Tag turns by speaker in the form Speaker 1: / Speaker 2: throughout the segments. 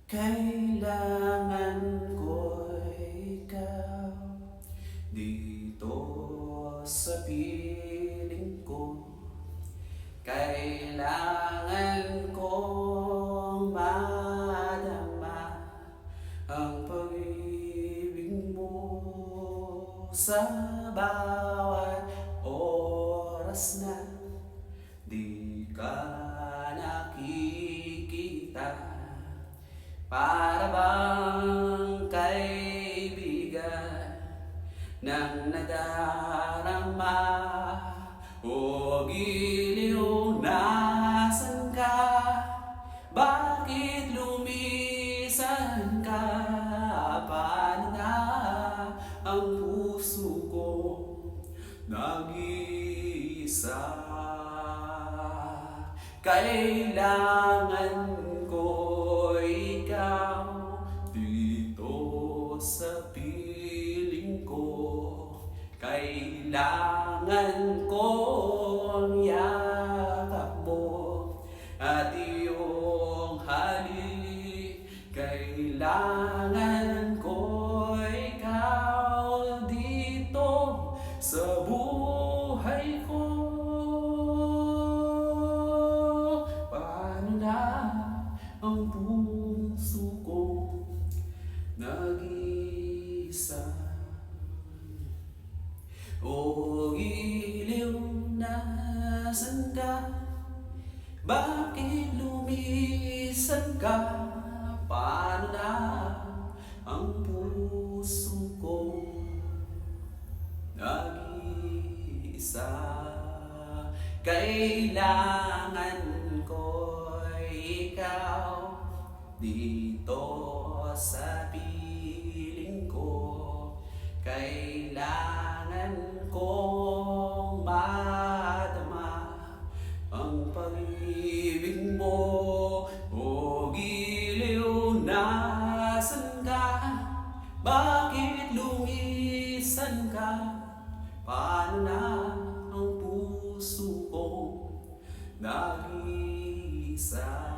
Speaker 1: Kailangan ko ikaw dito sa piling ko. Kailangan kong madama ang pag-ibig mo sa bawat oras na di ka nakikita. Para bang kaibigan nang nadarama o giliw, nasan ka? Bakit lumisan ka? Paano na ang puso ko nag-iisa? Kailangan ko ikaw dito sa piling ko. Kailangan ko ang yakap mo at iyong halik. Kailangan ko ikaw dito sa buhay ko. Ang puso ko nag-iisa. O iliw, nasan ka? Bakit lumisan ka? Paano na ang puso ko nag-iisa? Kailangan ko ikaw dito sa piling ko. Kailangan kong madama ang pag-ibig mo. O giliw, nasan ka? Bakit lumisan ka? Paano na ang puso ko nag-iisa?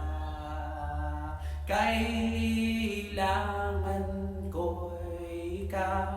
Speaker 1: Kailangan ko ikaw